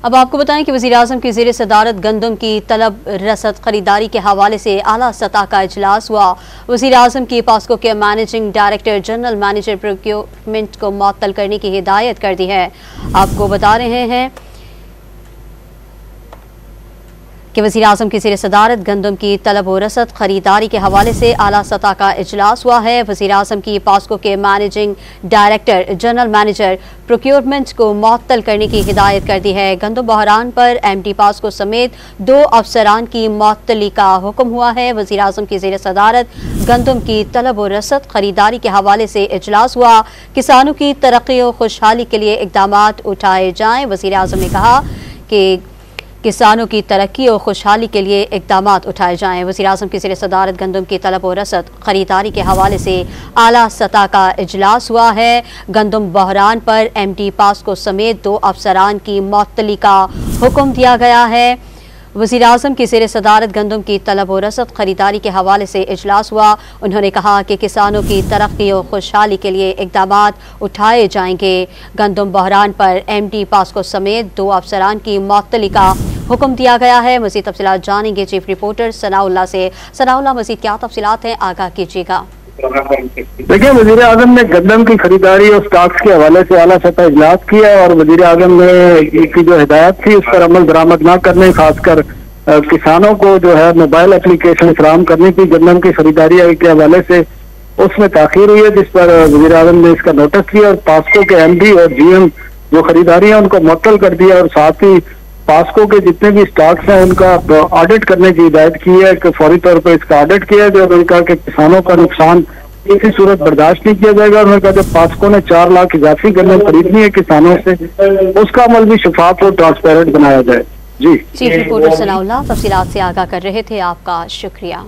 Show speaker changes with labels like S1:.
S1: अब आपको बताएं कि वज़ीर-ए-आज़म की ज़ेर सदारत गंदम की तलब रसद खरीदारी के हवाले से आला सतह का इजलास हुआ। वज़ीर-ए-आज़म की पास्को के managing director general manager procurement को मुअत्तल करने की हिदायत कर दी है। आपको बता रहे हैं कि वज़ीर-ए-आज़म की ज़ेर सदारत गंदम की तलब व रसद खरीदारी के हवाले से आला सतह का इजलास हुआ है। वज़ीर-ए-आज़म की पास्को के managing director general manager procurement को मुअत्तल करने की हिदायत कर दी है। गंदम बहरान पर MD पास्को समेत 2 अफसरान की मुअत्तली का हुक्म हुआ है। वज़ीर-ए-आज़म की ज़ेर सदारत गंदम की तलब व रसद खरीदारी के हवाले से इजलास हुआ। किसानों की तरक्की व खुशहाली के लिए इक़दामात उठाए जाएँ। वज़ीर-ए-आज़म ने कहा कि किसानों की तरक्की और खुशहाली के लिए इक़दामात उठाए जाएँ। वज़ीर-ए-आज़म की ज़ेर सदारत गंदम की तलब और रसद खरीदारी के हवाले से आला सतह का इजलास हुआ है। गंदम बहरान पर MD पास्को समेत 2 अफसरान की मुअत्तली का हुक्म दिया गया है। वज़ीर-ए-आज़म की ज़ेर सदारत गंदम की तलब और रसद खरीदारी के हवाले से इजलास हुआ। उन्होंने कहा कि किसानों की तरक्की और खुशहाली के लिए इक़दामात उठाए जाएंगे। गंदम बहरान पर MD पास्को समेत 2 अफसरान की मुअत्तली का हुक्म दिया गया है। मज़ीद तफसीलात जानेंगे चीफ रिपोर्टर सनाउल्लाह से। सनाउल्लाह, मज़ीद क्या तफसीलात हैं, आगाह कीजिएगा।
S2: देखिए, वज़ीर-ए-आज़म ने गंदम की खरीदारी और स्टॉक्स के हवाले से आला सतह इजलास किया और वज़ीर-ए-आज़म ने की जो हिदायत थी उस पर अमल दरामद न करने, खासकर किसानों को जो है मोबाइल एप्लीकेशन फराहम करने की गंदम की खरीदारी के हवाले से उसमें ताखीर हुई है, जिस पर वज़ीर-ए-आज़म ने इसका नोटिस लिया और पास्को के MD और GM जो खरीदारी है उनको मुअत्तल कर दिया और साथ ही पास्को के जितने भी स्टॉक्स हैं उनका ऑडिट करने की हिदायत की है कि फौरी तौर पर इसका ऑडिट किया जाए। उन्होंने कहा कि किसानों का नुकसान किसी सूरत बर्दाश्त नहीं किया जाएगा। उन्होंने कहा जब पास्को ने 4 लाख इजाफी गंदम खरीदनी है किसानों से, उसका अमल भी शफाफ और ट्रांसपेरेंट बनाया जाए। जी,
S1: चीफ रिपोर्टर सनाउल्लाह तफसीलात से आगाह कर रहे थे। आपका शुक्रिया।